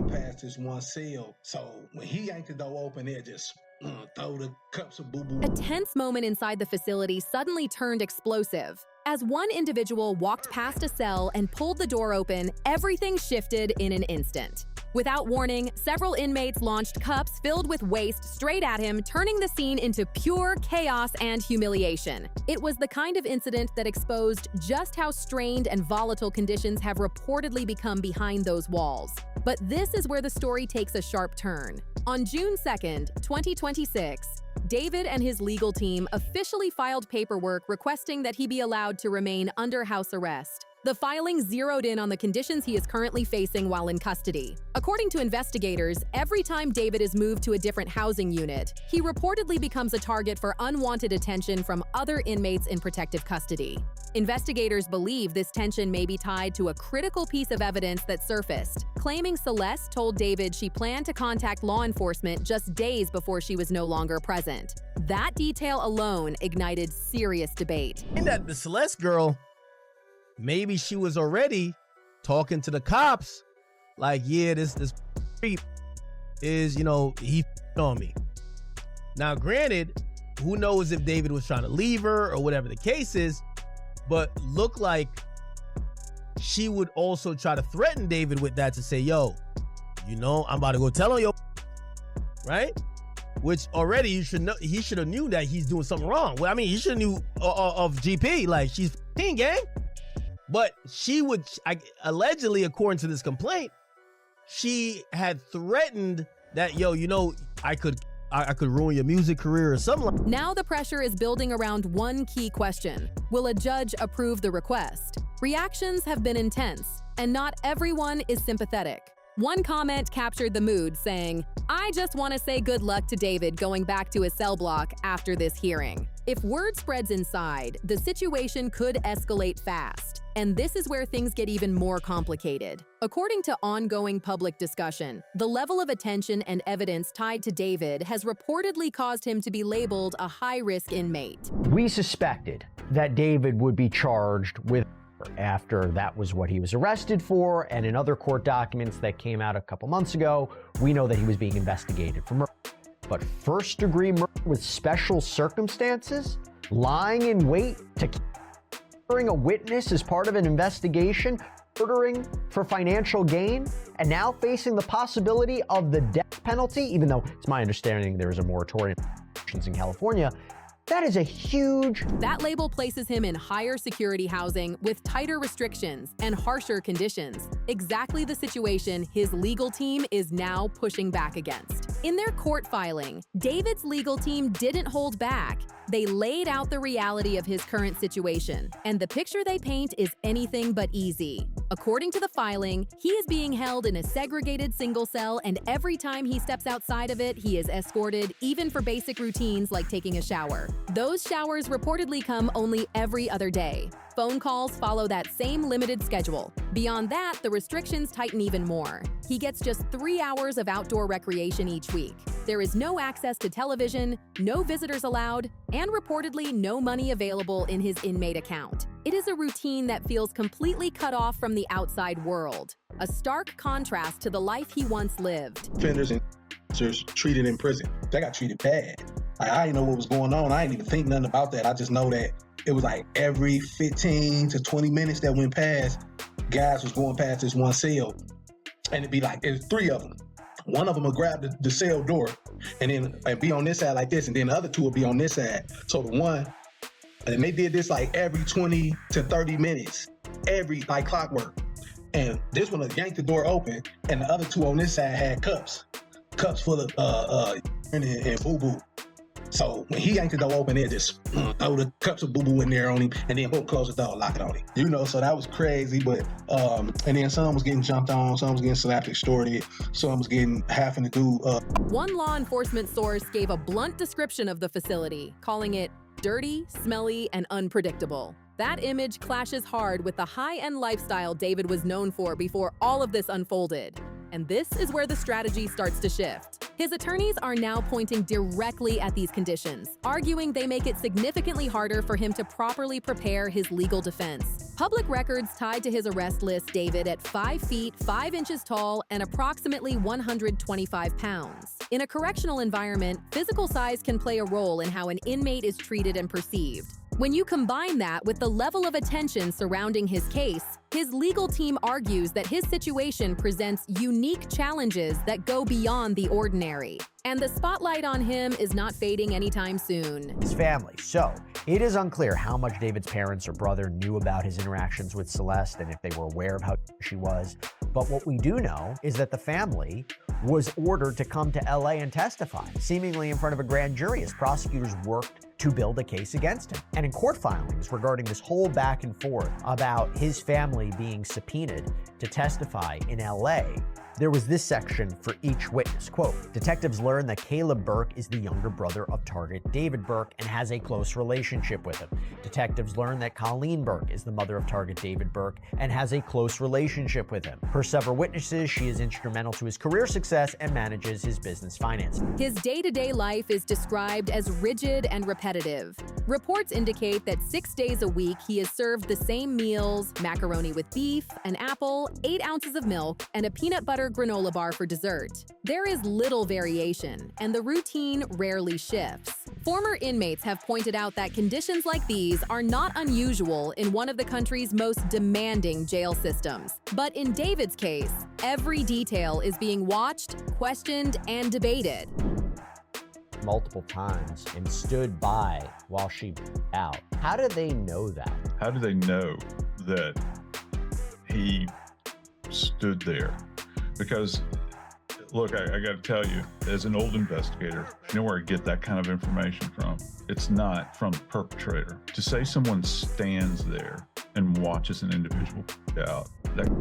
past this one cell. So when he yanked the door open, they just throw the cups of boo-boo. A tense moment inside the facility suddenly turned explosive. As one individual walked past a cell and pulled the door open, everything shifted in an instant. Without warning, several inmates launched cups filled with waste straight at him, turning the scene into pure chaos and humiliation. It was the kind of incident that exposed just how strained and volatile conditions have reportedly become behind those walls. But this is where the story takes a sharp turn. On June 2nd, 2026, David and his legal team officially filed paperwork requesting that he be allowed to remain under house arrest. The filing zeroed in on the conditions he is currently facing while in custody. According to investigators, every time David is moved to a different housing unit, he reportedly becomes a target for unwanted attention from other inmates in protective custody. Investigators believe this tension may be tied to a critical piece of evidence that surfaced, claiming Celeste told David she planned to contact law enforcement just days before she was no longer present. That detail alone ignited serious debate. And that the Celeste girl, maybe she was already talking to the cops like, yeah, this creep is, he on me. Now, granted, who knows if David was trying to leave her or whatever the case is, but look like she would also try to threaten David with that to say, yo, I'm about to go tell on yo, right? Which already he should have knew that he's doing something wrong. Well, I mean, he should have knew of GP, like she's gang. But she would, allegedly, according to this complaint, she had threatened that, I could ruin your music career or something like that. Now the pressure is building around one key question. Will a judge approve the request? Reactions have been intense, and not everyone is sympathetic. One comment captured the mood, saying, "I just want to say good luck to David going back to his cell block after this hearing." If word spreads inside, the situation could escalate fast. And this is where things get even more complicated. According to ongoing public discussion, the level of attention and evidence tied to David has reportedly caused him to be labeled a high-risk inmate. We suspected that David would be charged with after that was what he was arrested for, and in other court documents that came out a couple months ago, we know that he was being investigated for murder. But first-degree murder with special circumstances? Lying in wait to murdering a witness as part of an investigation, murdering for financial gain, and now facing the possibility of the death penalty, even though it's my understanding there is a moratorium in California. That is a huge... That label places him in higher security housing with tighter restrictions and harsher conditions. Exactly the situation his legal team is now pushing back against. In their court filing, David's legal team didn't hold back. They laid out the reality of his current situation, and the picture they paint is anything but easy. According to the filing, he is being held in a segregated single cell, and every time he steps outside of it, he is escorted, even for basic routines like taking a shower. Those showers reportedly come only every other day. Phone calls follow that same limited schedule. Beyond that, the restrictions tighten even more. He gets just 3 hours of outdoor recreation each week. There is no access to television, no visitors allowed, and reportedly no money available in his inmate account. It is a routine that feels completely cut off from the outside world. A stark contrast to the life he once lived. Offenders and treated in prison. They got treated bad. I didn't know what was going on. I didn't even think nothing about that. I just know that it was like every 15 to 20 minutes that went past, guys was going past this one cell. And it'd be like, there's 3 of them. One of them would grab the cell door and be on this side like this, and then the other 2 would be on this side. So the one, and they did this like every 20 to 30 minutes, like clockwork. And this one would yank the door open, and the other 2 on this side had cups full of and boo-boo. So when he yanked the door open, they just throw the cups of boo-boo in there on him, and then close the door, lock it on him. So that was crazy. But and then some was getting jumped on, some was getting slapped, extorted, some was having to do. One law enforcement source gave a blunt description of the facility, calling it dirty, smelly, and unpredictable. That image clashes hard with the high-end lifestyle David was known for before all of this unfolded. And this is where the strategy starts to shift. His attorneys are now pointing directly at these conditions, arguing they make it significantly harder for him to properly prepare his legal defense. Public records tied to his arrest list David at 5 feet, 5 inches tall and approximately 125 pounds. In a correctional environment, physical size can play a role in how an inmate is treated and perceived. When you combine that with the level of attention surrounding his case, his legal team argues that his situation presents unique challenges that go beyond the ordinary. And the spotlight on him is not fading anytime soon. His family. So, it is unclear how much David's parents or brother knew about his interactions with Celeste and if they were aware of how she was. But what we do know is that the family was ordered to come to LA and testify, seemingly in front of a grand jury as prosecutors worked to build a case against him. And in court filings regarding this whole back and forth about his family being subpoenaed to testify in LA, there was this section for each witness. Quote, detectives learned that Caleb Burke is the younger brother of target David Burke and has a close relationship with him. Detectives learned that Colleen Burke is the mother of target David Burke and has a close relationship with him. Per several witnesses, she is instrumental to his career success and manages his business finances. His day-to-day life is described as rigid and repetitive. Reports indicate that 6 days a week he is served the same meals: macaroni with beef, an apple, 8 ounces of milk, and a peanut butter granola bar for dessert. There is little variation, and the routine rarely shifts. Former inmates have pointed out that conditions like these are not unusual in one of the country's most demanding jail systems. But in David's case, every detail is being watched, questioned, and debated. Multiple times and stood by while she out. How do they know that? How do they know that he stood there? Because, look, I got to tell you, as an old investigator, you know where I get that kind of information from? It's not from the perpetrator. To say someone stands there and watches an individual out.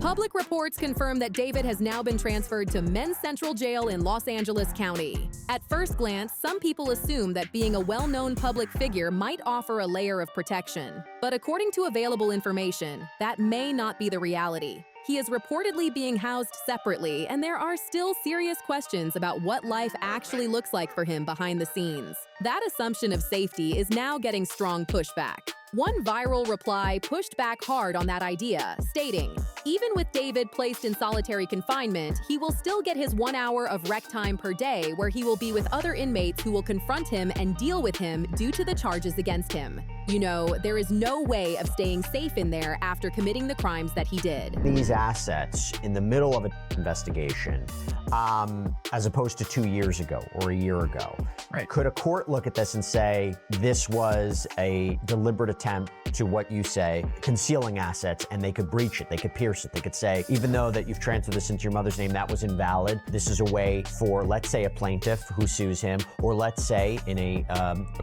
Public reports confirm that David has now been transferred to Men's Central Jail in Los Angeles County. At first glance, some people assume that being a well-known public figure might offer a layer of protection. But according to available information, that may not be the reality. He is reportedly being housed separately, and there are still serious questions about what life actually looks like for him behind the scenes. That assumption of safety is now getting strong pushback. One viral reply pushed back hard on that idea, stating, even with David placed in solitary confinement, he will still get his 1 hour of rec time per day where he will be with other inmates who will confront him and deal with him due to the charges against him. You know, there is no way of staying safe in there after committing the crimes that he did. These assets in the middle of an investigation, as opposed to 2 years ago or a year ago. Right. Could a court look at this and say, this was a deliberate attempt to, what you say, concealing assets, and they could breach it, they could pierce it, they could say, even though that you've transferred this into your mother's name, that was invalid. This is a way for, let's say, a plaintiff who sues him, or let's say in a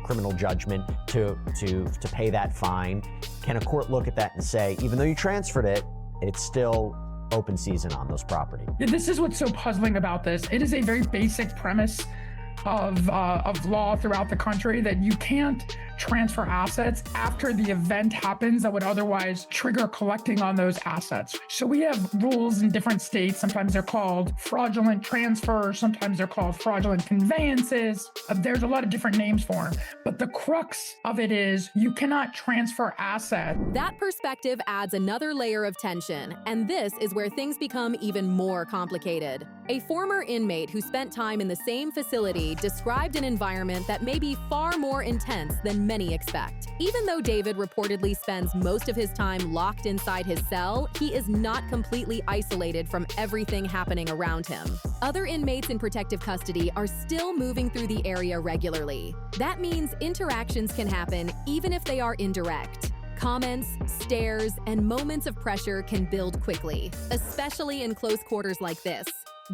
criminal judgment to pay that fine. Can a court look at that and say, even though you transferred it, it's still open season on those property? This is what's so puzzling about this. It is a very basic premise of law throughout the country that you can't transfer assets after the event happens that would otherwise trigger collecting on those assets. So we have rules in different states. Sometimes they're called fraudulent transfers. Sometimes they're called fraudulent conveyances. There's a lot of different names for them. But the crux of it is you cannot transfer assets. That perspective adds another layer of tension, and this is where things become even more complicated. A former inmate who spent time in the same facility described an environment that may be far more intense than many expect. Even though David reportedly spends most of his time locked inside his cell, he is not completely isolated from everything happening around him. Other inmates in protective custody are still moving through the area regularly. That means interactions can happen even if they are indirect. Comments, stares, and moments of pressure can build quickly, especially in close quarters like this.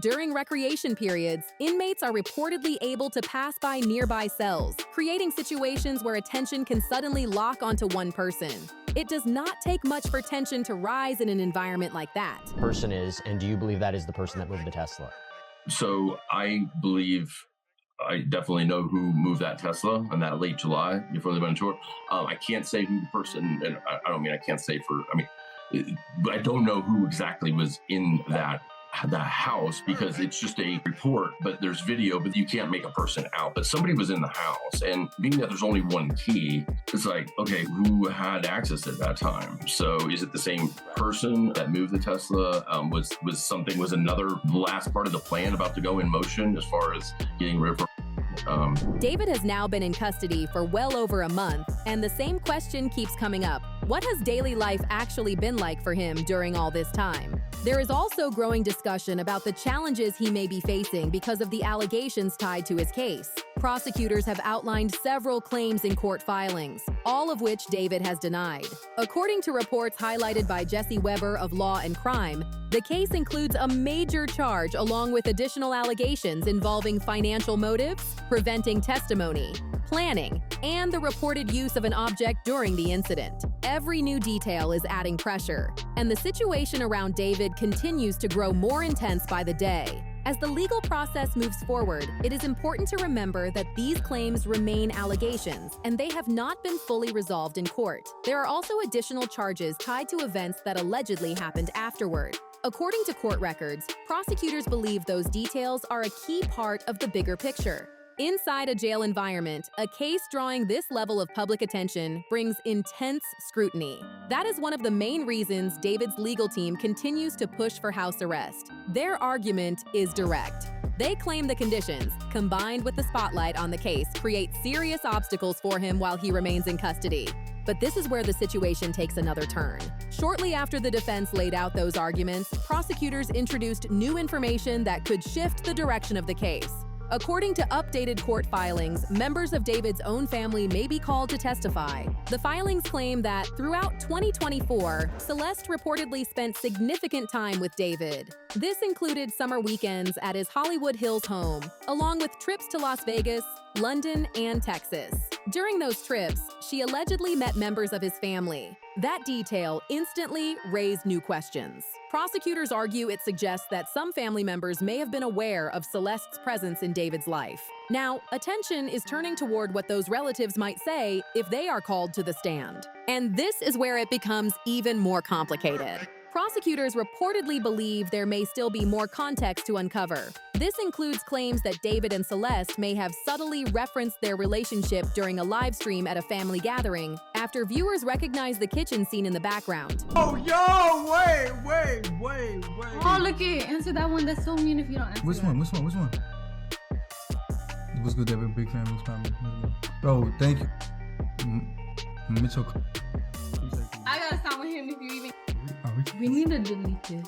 During recreation periods, inmates are reportedly able to pass by nearby cells, creating situations where attention can suddenly lock onto one person. It does not take much for tension to rise in an environment like that. Person is, and do you believe that is the person that moved the Tesla? So I believe, I definitely know who moved that Tesla in that late July before they went on tour. I can't say who the person, and I don't mean I can't say for, I don't know who exactly was in that the house because it's just a report, but there's video, but you can't make a person out. But somebody was in the house, and being that there's only one key, it's like, okay, who had access at that time? So is it the same person that moved the Tesla? Was another last part of the plan about to go in motion as far as getting rid of David has now been in custody for well over a month, and the same question keeps coming up. What has daily life actually been like for him during all this time? There is also growing discussion about the challenges he may be facing because of the allegations tied to his case. Prosecutors have outlined several claims in court filings, all of which David has denied. According to reports highlighted by Jesse Weber of Law and Crime, the case includes a major charge along with additional allegations involving financial motives, preventing testimony, planning, and the reported use of an object during the incident. Every new detail is adding pressure, and the situation around David continues to grow more intense by the day. As the legal process moves forward, it is important to remember that these claims remain allegations, and they have not been fully resolved in court. There are also additional charges tied to events that allegedly happened afterward. According to court records, prosecutors believe those details are a key part of the bigger picture. Inside a jail environment, a case drawing this level of public attention brings intense scrutiny. That is one of the main reasons David's legal team continues to push for house arrest. Their argument is direct. They claim the conditions, combined with the spotlight on the case, create serious obstacles for him while he remains in custody. But this is where the situation takes another turn. Shortly after the defense laid out those arguments, prosecutors introduced new information that could shift the direction of the case. According to updated court filings, members of David's own family may be called to testify. The filings claim that throughout 2024, Celeste reportedly spent significant time with David. This included summer weekends at his Hollywood Hills home, along with trips to Las Vegas, London, and Texas. During those trips, she allegedly met members of his family. That detail instantly raised new questions. Prosecutors argue it suggests that some family members may have been aware of Celeste's presence in David's life. Now, attention is turning toward what those relatives might say if they are called to the stand. And this is where it becomes even more complicated. Prosecutors reportedly believe there may still be more context to uncover. This includes claims that David and Celeste may have subtly referenced their relationship during a live stream at a family gathering after viewers recognized the kitchen scene in the background. Oh, yo, wait. Oh, look it. Answer that one. That's so mean if you don't answer Which one? What's good, David? Big fan. Bro, thank you. Mitchell. I gotta stop with him if you even... We need to delete this.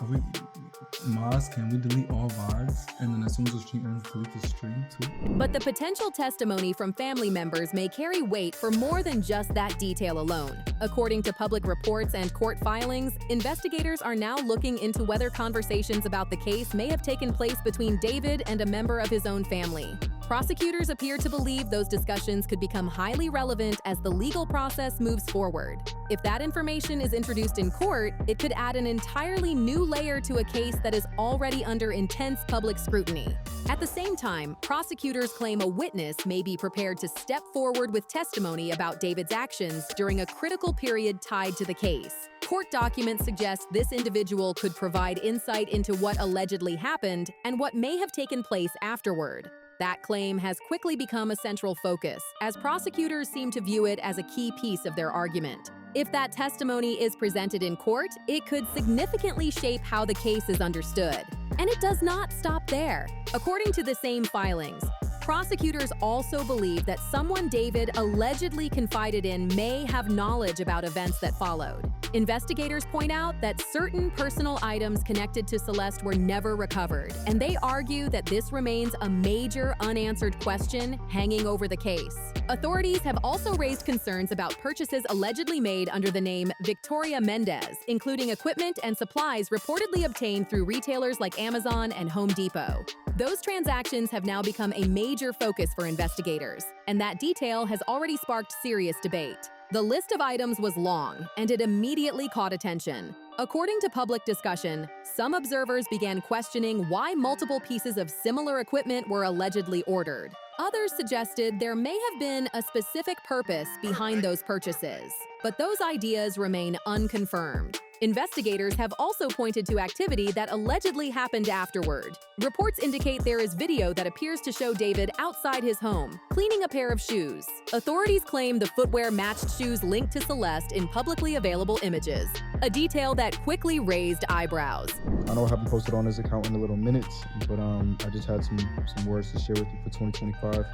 Maz, can we delete all VODs? And then as soon as the stream ends, delete the stream too? But the potential testimony from family members may carry weight for more than just that detail alone. According to public reports and court filings, investigators are now looking into whether conversations about the case may have taken place between David and a member of his own family. Prosecutors appear to believe those discussions could become highly relevant as the legal process moves forward. If that information is introduced in court, it could add an entirely new layer to a case that is already under intense public scrutiny. At the same time, prosecutors claim a witness may be prepared to step forward with testimony about David's actions during a critical period tied to the case. Court documents suggest this individual could provide insight into what allegedly happened and what may have taken place afterward. That claim has quickly become a central focus, as prosecutors seem to view it as a key piece of their argument. If that testimony is presented in court, it could significantly shape how the case is understood. And it does not stop there. According to the same filings, prosecutors also believe that someone David allegedly confided in may have knowledge about events that followed. Investigators point out that certain personal items connected to Celeste were never recovered, and they argue that this remains a major unanswered question hanging over the case. Authorities have also raised concerns about purchases allegedly made under the name Victoria Mendez, including equipment and supplies reportedly obtained through retailers like Amazon and Home Depot. Those transactions have now become a major focus for investigators, and that detail has already sparked serious debate. The list of items was long, and it immediately caught attention. According to public discussion, some observers began questioning why multiple pieces of similar equipment were allegedly ordered. Others suggested there may have been a specific purpose behind those purchases, but those ideas remain unconfirmed. Investigators have also pointed to activity that allegedly happened afterward. Reports indicate there is video that appears to show David outside his home, cleaning a pair of shoes. Authorities claim the footwear matched shoes linked to Celeste in publicly available images, a detail that quickly raised eyebrows. I know I haven't posted on this account in a little minutes, but I just had some words to share with you for 2025.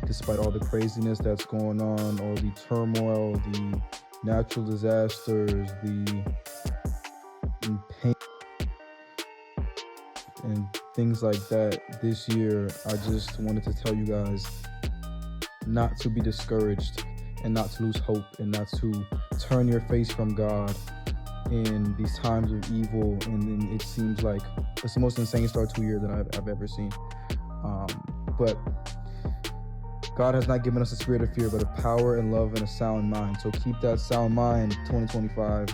Despite all the craziness that's going on, all the turmoil, the natural disasters, the pain and things like that this year, I just wanted to tell you guys not to be discouraged and not to lose hope and not to turn your face from God in these times of evil. And then it seems like it's the most insane start to a year that I've ever seen. But God has not given us a spirit of fear, but a power and love and a sound mind. So keep that sound mind 2025.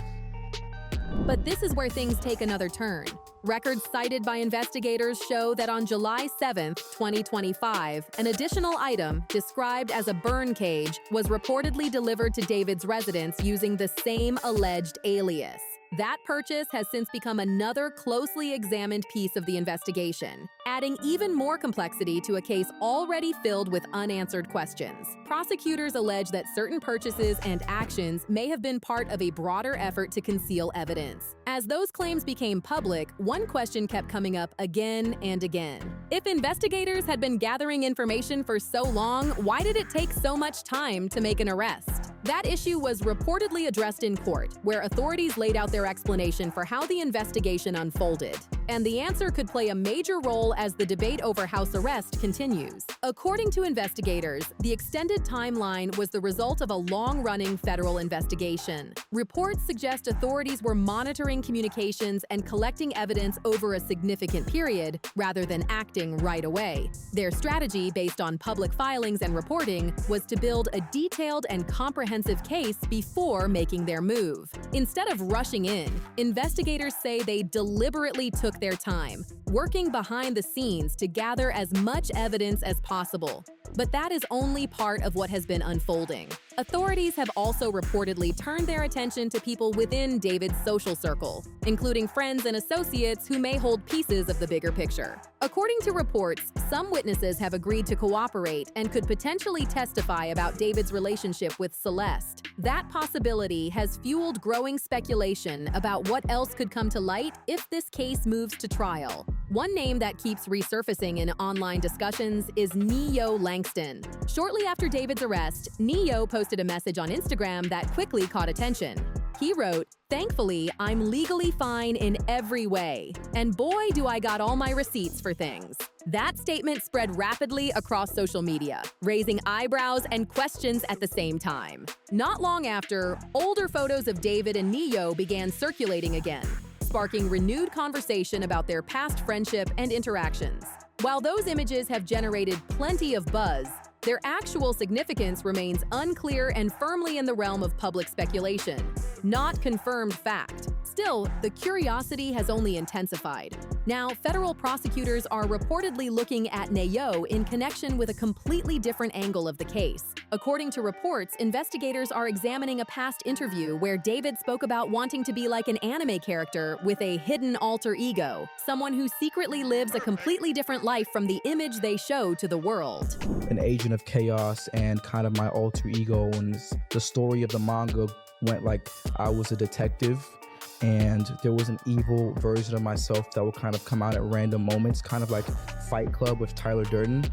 But this is where things take another turn. Records cited by investigators show that on July 7th, 2025, an additional item, described as a burn cage, was reportedly delivered to David's residence using the same alleged alias. That purchase has since become another closely examined piece of the investigation, adding even more complexity to a case already filled with unanswered questions. Prosecutors allege that certain purchases and actions may have been part of a broader effort to conceal evidence. As those claims became public, one question kept coming up again and again. If investigators had been gathering information for so long, why did it take so much time to make an arrest? That issue was reportedly addressed in court, where authorities laid out their explanation for how the investigation unfolded. And the answer could play a major role as the debate over house arrest continues. According to investigators, the extended timeline was the result of a long-running federal investigation. Reports suggest authorities were monitoring communications and collecting evidence over a significant period, rather than acting right away. Their strategy, based on public filings and reporting, was to build a detailed and comprehensive case before making their move. Instead of rushing in, investigators say they deliberately took their time, working behind the scenes to gather as much evidence as possible. But that is only part of what has been unfolding. Authorities have also reportedly turned their attention to people within David's social circle, including friends and associates who may hold pieces of the bigger picture. According to reports, some witnesses have agreed to cooperate and could potentially testify about David's relationship with Celeste. That possibility has fueled growing speculation about what else could come to light if this case moves to trial. One name that keeps resurfacing in online discussions is Neo Langston. Shortly after David's arrest, Neo posted a message on Instagram that quickly caught attention. He wrote, "Thankfully, I'm legally fine in every way. And boy, do I got all my receipts for things." That statement spread rapidly across social media, raising eyebrows and questions at the same time. Not long after, older photos of David and Neo began circulating again, sparking renewed conversation about their past friendship and interactions. While those images have generated plenty of buzz, their actual significance remains unclear and firmly in the realm of public speculation, not confirmed fact. Still, the curiosity has only intensified. Now, federal prosecutors are reportedly looking at Neo in connection with a completely different angle of the case. According to reports, investigators are examining a past interview where David spoke about wanting to be like an anime character with a hidden alter ego, someone who secretly lives a completely different life from the image they show to the world. An agent of chaos and kind of my alter ego, and the story of the manga went like I was a detective and there was an evil version of myself that would kind of come out at random moments, kind of like Fight Club with Tyler Durden.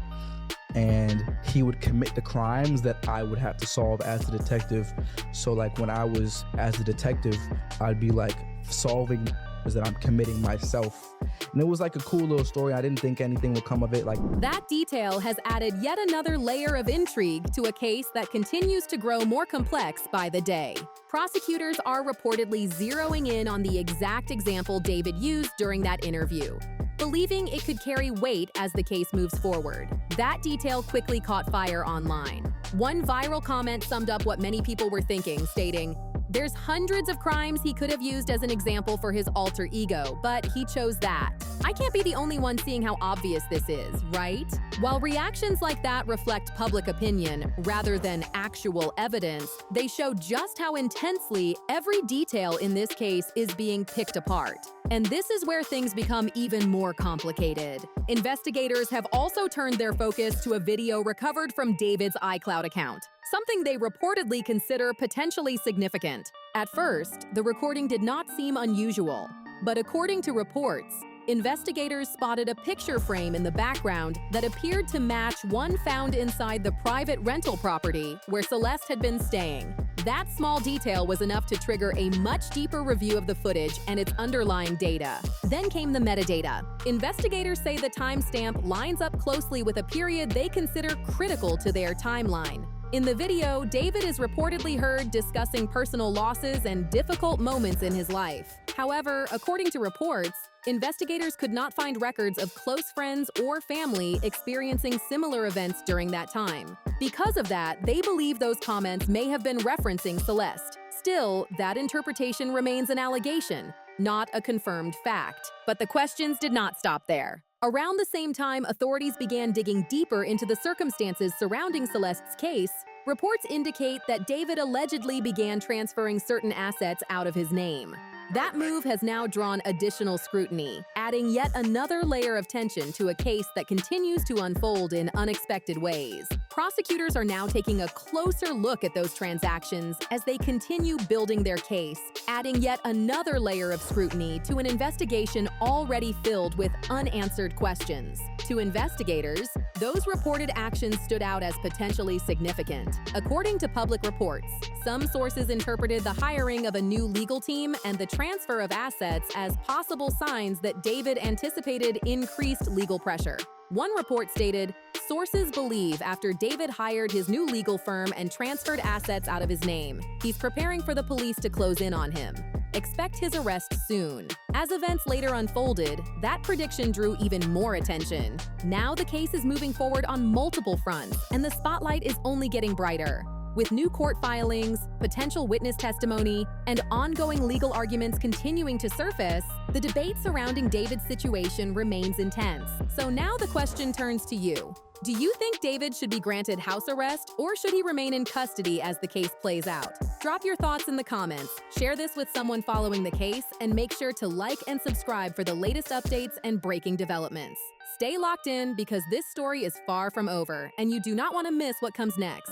And he would commit the crimes that I would have to solve as a detective. So like when I was as a detective, I'd be like solving that I'm committing myself. And it was like a cool little story. I didn't think anything would come of it. That detail has added yet another layer of intrigue to a case that continues to grow more complex by the day. Prosecutors are reportedly zeroing in on the exact example David used during that interview, believing it could carry weight as the case moves forward. That detail quickly caught fire online. One viral comment summed up what many people were thinking, stating, There's hundreds of crimes he could have used as an example for his alter ego, but he chose that. I can't be the only one seeing how obvious this is, right? While reactions like that reflect public opinion rather than actual evidence, they show just how intensely every detail in this case is being picked apart. And this is where things become even more complicated. Investigators have also turned their focus to a video recovered from David's iCloud account, something they reportedly consider potentially significant. At first, the recording did not seem unusual, but according to reports, investigators spotted a picture frame in the background that appeared to match one found inside the private rental property where Celeste had been staying. That small detail was enough to trigger a much deeper review of the footage and its underlying data. Then came the metadata. Investigators say the timestamp lines up closely with a period they consider critical to their timeline. In the video, David is reportedly heard discussing personal losses and difficult moments in his life. However, according to reports, investigators could not find records of close friends or family experiencing similar events during that time. Because of that, they believe those comments may have been referencing Celeste. Still, that interpretation remains an allegation, not a confirmed fact. But the questions did not stop there. Around the same time authorities began digging deeper into the circumstances surrounding Celeste's case, reports indicate that David allegedly began transferring certain assets out of his name. That move has now drawn additional scrutiny, adding yet another layer of tension to a case that continues to unfold in unexpected ways. Prosecutors are now taking a closer look at those transactions as they continue building their case, adding yet another layer of scrutiny to an investigation already filled with unanswered questions. To investigators, those reported actions stood out as potentially significant. According to public reports, some sources interpreted the hiring of a new legal team and the transfer of assets as possible signs that David anticipated increased legal pressure. One report stated, "Sources believe after David hired his new legal firm and transferred assets out of his name, he's preparing for the police to close in on him. Expect his arrest soon." As events later unfolded, that prediction drew even more attention. Now the case is moving forward on multiple fronts, and the spotlight is only getting brighter. With new court filings, potential witness testimony, and ongoing legal arguments continuing to surface, the debate surrounding David's situation remains intense. So now the question turns to you. Do you think David should be granted house arrest, or should he remain in custody as the case plays out? Drop your thoughts in the comments, share this with someone following the case, and make sure to like and subscribe for the latest updates and breaking developments. Stay locked in because this story is far from over, and you do not want to miss what comes next.